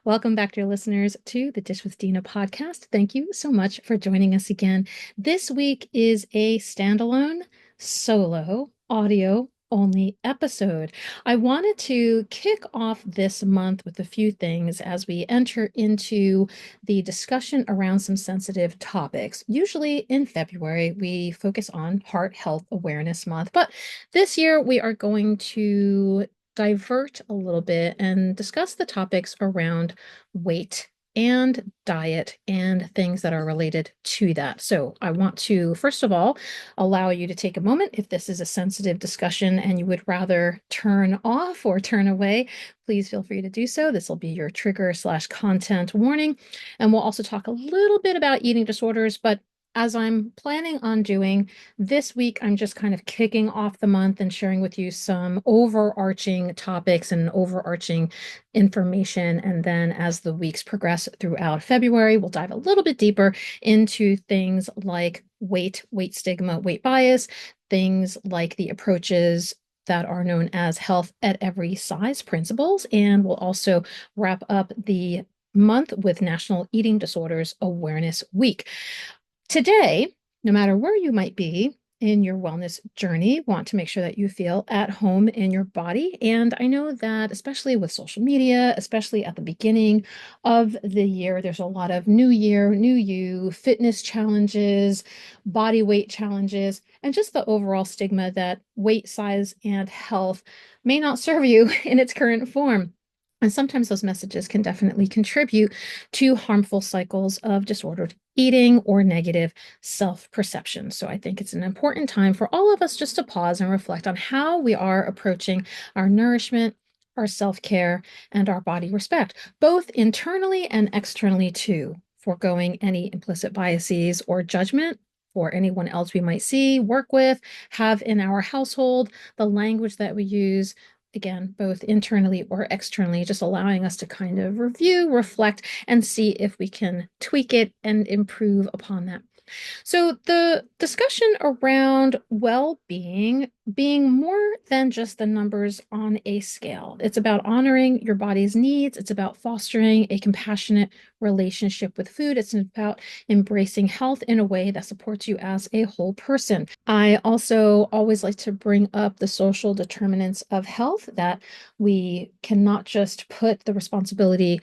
Welcome back, dear listeners, to the Dish with Dina podcast. Thank you so much for joining us again. This week is a standalone, solo, audio only episode. I wanted to kick off this month with a few things as we enter into the discussion around some sensitive topics. Usually in February, we focus on Heart Health Awareness Month, but this year we are going to divert a little bit and discuss the topics around weight and diet and things that are related to that. So I want to, first of all, allow you to take a moment. If this is a sensitive discussion and you would rather turn off or turn away, please feel free to do so. This will be your trigger/content warning. And we'll also talk a little bit about eating disorders, but as I'm planning on doing this week, I'm just kind of kicking off the month and sharing with you some overarching topics and overarching information. And then as the weeks progress throughout February, we'll dive a little bit deeper into things like weight stigma, weight bias, things like the approaches that are known as health at every size principles. And we'll also wrap up the month with National Eating Disorders Awareness Week. Today, no matter where you might be in your wellness journey, want to make sure that you feel at home in your body. And I know that especially with social media, especially at the beginning of the year, there's a lot of new year, new you, fitness challenges, body weight challenges, and just the overall stigma that weight, size, and health may not serve you in its current form. And sometimes those messages can definitely contribute to harmful cycles of disordered eating or negative self-perception. So I think it's an important time for all of us just to pause and reflect on how we are approaching our nourishment, our self-care, and our body respect, both internally and externally too, foregoing any implicit biases or judgment for anyone else we might see, work with, have in our household, the language that we use, again, both internally or externally, just allowing us to kind of review, reflect, and see if we can tweak it and improve upon that. So the discussion around well-being being more than just the numbers on a scale. It's about honoring your body's needs. It's about fostering a compassionate relationship with food. It's about embracing health in a way that supports you as a whole person. I also always like to bring up the social determinants of health, that we cannot just put the responsibility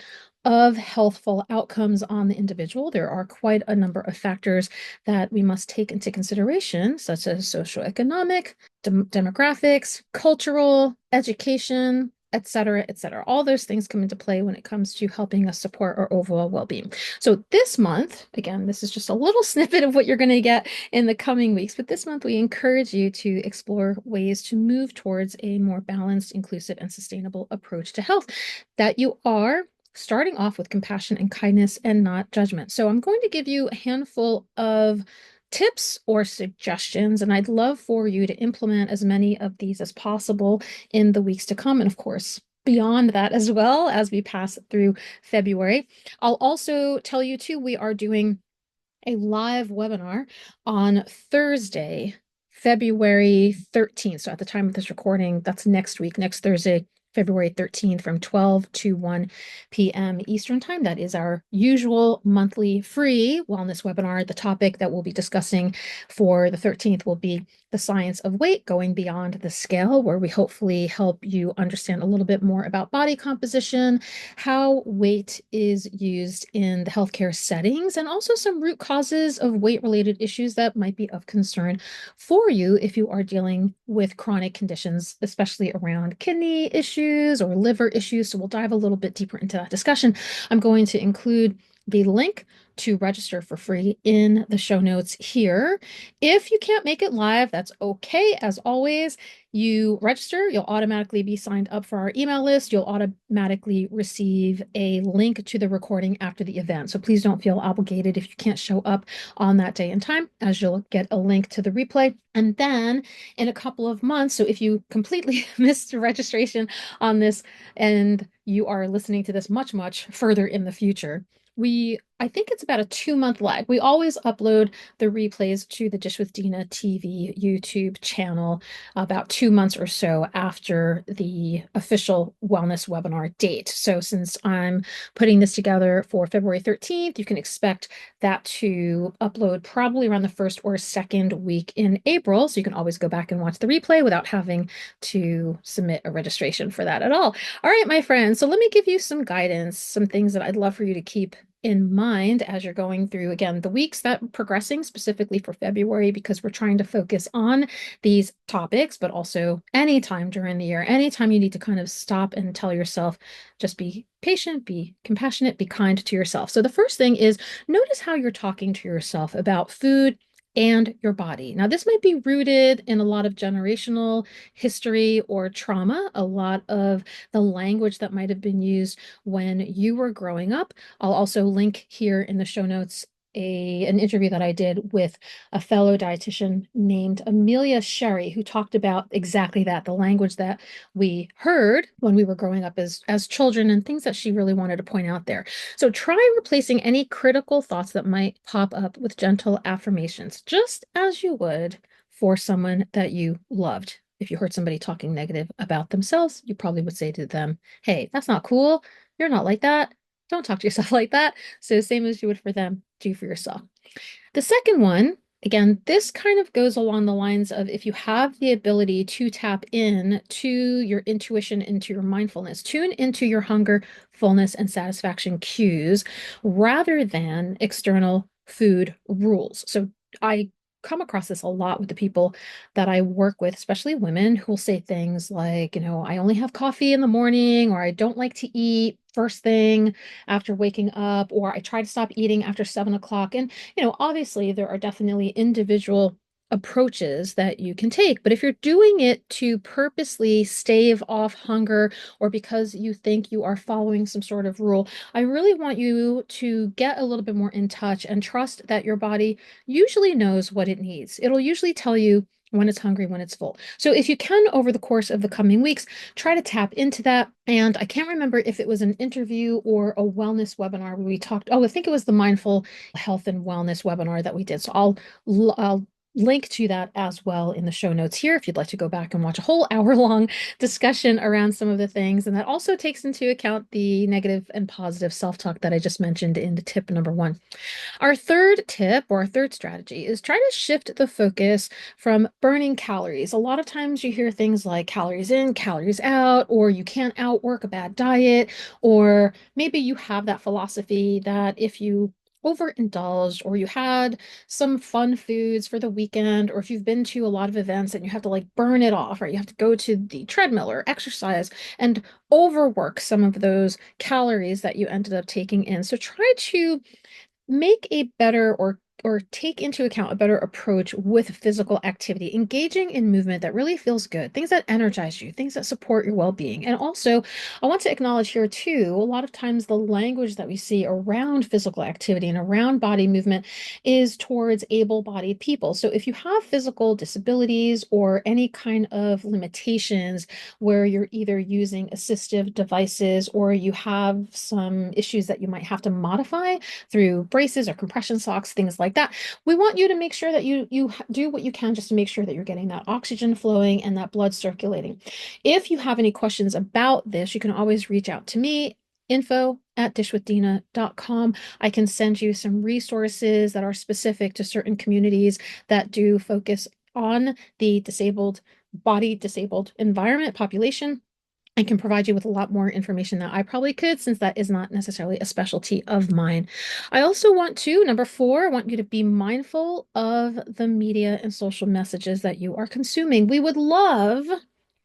of healthful outcomes on the individual. There are quite a number of factors that we must take into consideration, such as socioeconomic, demographics, cultural, education, et cetera, et cetera. All those things come into play when it comes to helping us support our overall well-being. So this month, again, this is just a little snippet of what you're going to get in the coming weeks, but this month we encourage you to explore ways to move towards a more balanced, inclusive, and sustainable approach to health, that you are starting off with compassion and kindness and not judgment. So I'm going to give you a handful of tips or suggestions, and I'd love for you to implement as many of these as possible in the weeks to come. And of course, beyond that as well as we pass through February. I'll also tell you too, we are doing a live webinar on Thursday, February 13th. So at the time of this recording, that's next week, next Thursday, February 13th from 12 to 1 p.m. Eastern Time. That is our usual monthly free wellness webinar. The topic that we'll be discussing for the 13th will be the science of weight, going beyond the scale, where we hopefully help you understand a little bit more about body composition, how weight is used in the healthcare settings, and also some root causes of weight-related issues that might be of concern for you if you are dealing with chronic conditions, especially around kidney issues or liver issues. So we'll dive a little bit deeper into that discussion. I'm going to include the link to register for free in the show notes here. If you can't make it live, that's okay. As always, you register, you'll automatically be signed up for our email list. You'll automatically receive a link to the recording after the event. So please don't feel obligated if you can't show up on that day and time, as you'll get a link to the replay. And then in a couple of months, so if you completely missed registration on this and you are listening to this much, much further in the future, I think it's about a 2 month lag. We always upload the replays to the Dish with Dina TV YouTube channel about 2 months or so after the official wellness webinar date. So since I'm putting this together for February 13th, you can expect that to upload probably around the first or second week in April. So you can always go back and watch the replay without having to submit a registration for that at all. All right, my friends. So let me give you some guidance, some things that I'd love for you to keep in mind as you're going through, again, the weeks that are progressing specifically for February, because we're trying to focus on these topics, but also anytime during the year, anytime you need to kind of stop and tell yourself, just be patient, be compassionate, be kind to yourself. So the first thing is notice how you're talking to yourself about food and your body. Now, this might be rooted in a lot of generational history or trauma, a lot of the language that might have been used when you were growing up. I'll also link here in the show notes an interview that I did with a fellow dietitian named Amelia Sherry, who talked about exactly that, the language that we heard when we were growing up as children and things that she really wanted to point out there. So try replacing any critical thoughts that might pop up with gentle affirmations, just as you would for someone that you loved. If you heard somebody talking negative about themselves, you probably would say to them, hey, that's not cool. You're not like that. Don't talk to yourself like that. So same as you would for them, do for yourself. The second one, again, this kind of goes along the lines of if you have the ability to tap in to your intuition, into your mindfulness, tune into your hunger, fullness, and satisfaction cues rather than external food rules. So I come across this a lot with the people that I work with, especially women who will say things like, I only have coffee in the morning, or I don't like to eat first thing after waking up, or I try to stop eating after 7 o'clock. And obviously there are definitely individual approaches that you can take, but if you're doing it to purposely stave off hunger or because you think you are following some sort of rule, I really want you to get a little bit more in touch and trust that your body usually knows what it needs. It'll usually tell you when it's hungry, when it's full. So if you can, over the course of the coming weeks, try to tap into that. And I can't remember if it was an interview or a wellness webinar where we talked, I think it was the mindful health and wellness webinar that we did. So I'll link to that as well in the show notes here if you'd like to go back and watch a whole hour-long discussion around some of the things. And that also takes into account the negative and positive self-talk that I just mentioned in the tip number 1. Our third tip, or our third strategy, is try to shift the focus from burning calories. A lot of times you hear things like calories in, calories out, or you can't outwork a bad diet, or maybe you have that philosophy that if you overindulged or you had some fun foods for the weekend, or if you've been to a lot of events and you have to like burn it off, or you have to go to the treadmill or exercise and overwork some of those calories that you ended up taking in. So try to make a better or take into account a better approach with physical activity, engaging in movement that really feels good, things that energize you, things that support your well-being. And also, I want to acknowledge here too, a lot of times the language that we see around physical activity and around body movement is towards able-bodied people. So if you have physical disabilities or any kind of limitations where you're either using assistive devices or you have some issues that you might have to modify through braces or compression socks, things like that. We want you to make sure that you do what you can just to make sure that you're getting that oxygen flowing and that blood circulating. If you have any questions about this, you can always reach out to me, info@dishwithdina.com. I can send you some resources that are specific to certain communities that do focus on the disabled environment population. I can provide you with a lot more information that I probably could, since that is not necessarily a specialty of mine. I also want to, number 4, I want you to be mindful of the media and social messages that you are consuming. We would love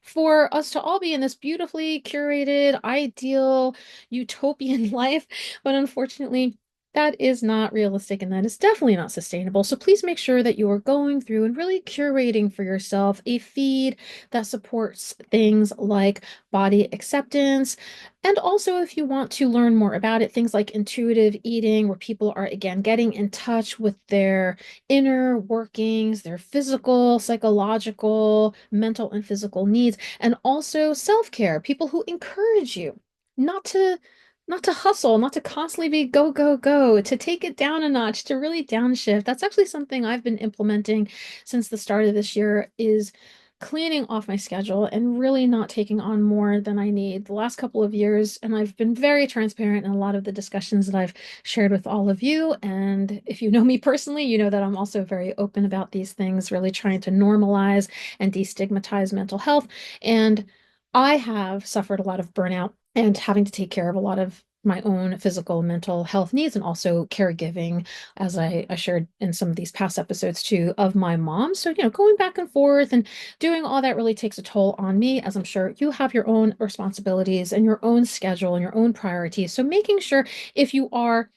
for us to all be in this beautifully curated, ideal, utopian life, but unfortunately, that is not realistic and that is definitely not sustainable. So please make sure that you are going through and really curating for yourself a feed that supports things like body acceptance. And also, if you want to learn more about it, things like intuitive eating, where people are, again, getting in touch with their inner workings, their physical, psychological, mental, and physical needs, and also self-care, people who encourage you not to not to hustle, not to constantly be go, go, go, to take it down a notch, to really downshift. That's actually something I've been implementing since the start of this year is cleaning off my schedule and really not taking on more than I need. The last couple of years, and I've been very transparent in a lot of the discussions that I've shared with all of you. And if you know me personally, you know that I'm also very open about these things, really trying to normalize and destigmatize mental health. And I have suffered a lot of burnout and having to take care of a lot of my own physical, mental health needs, and also caregiving, as I shared in some of these past episodes too, of my mom. So, going back and forth and doing all that really takes a toll on me, as I'm sure you have your own responsibilities and your own schedule and your own priorities. So, making sure if you are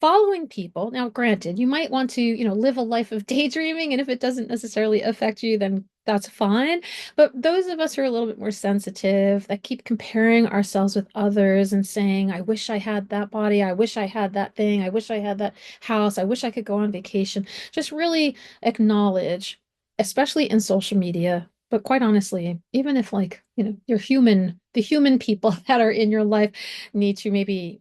following people, now granted, you might want to, live a life of daydreaming, and if it doesn't necessarily affect you, then that's fine. But those of us who are a little bit more sensitive, that keep comparing ourselves with others and saying, I wish I had that body, I wish I had that thing, I wish I had that house, I wish I could go on vacation, just really acknowledge, especially in social media. But quite honestly, even if you're human, the human people that are in your life need to maybe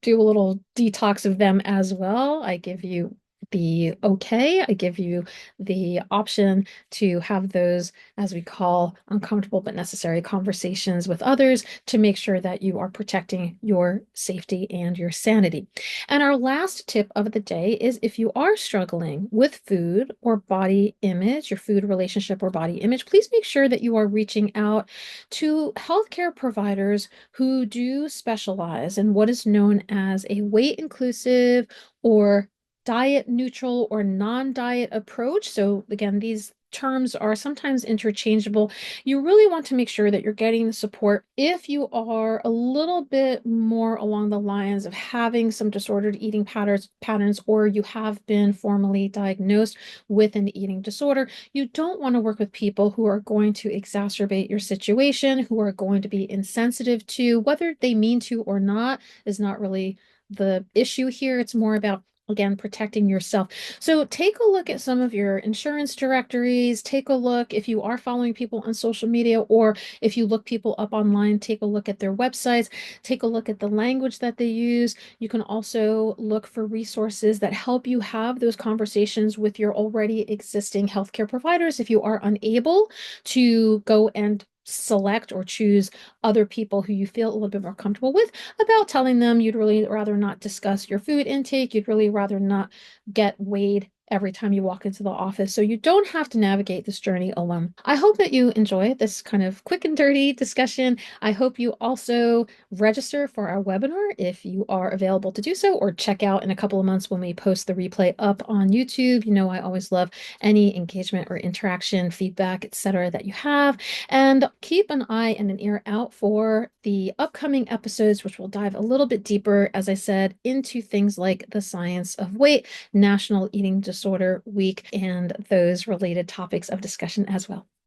do a little detox of them as well. I give you the okay. I give you the option to have those, as we call, uncomfortable but necessary conversations with others to make sure that you are protecting your safety and your sanity. And our last tip of the day is if you are struggling with food or body image, your food relationship or body image, please make sure that you are reaching out to healthcare providers who do specialize in what is known as a weight inclusive or diet neutral or non-diet approach. So again, these terms are sometimes interchangeable. You really want to make sure that you're getting the support if you are a little bit more along the lines of having some disordered eating patterns, or you have been formally diagnosed with an eating disorder. You don't want to work with people who are going to exacerbate your situation, who are going to be insensitive to, whether they mean to or not, is not really the issue here. It's more about, again, protecting yourself. So take a look at some of your insurance directories. Take a look if you are following people on social media, or if you look people up online, take a look at their websites, take a look at the language that they use. You can also look for resources that help you have those conversations with your already existing healthcare providers if you are unable to go and select or choose other people who you feel a little bit more comfortable with, about telling them you'd really rather not discuss your food intake, you'd really rather not get weighed every time you walk into the office, so you don't have to navigate this journey alone. I hope that you enjoy this kind of quick and dirty discussion. I hope you also register for our webinar if you are available to do so, or check out in a couple of months when we post the replay up on YouTube. I always love any engagement or interaction, feedback, etc. that you have. And keep an eye and an ear out for the upcoming episodes, which will dive a little bit deeper, as I said, into things like the science of weight, National Eating Disorder Week, and those related topics of discussion as well.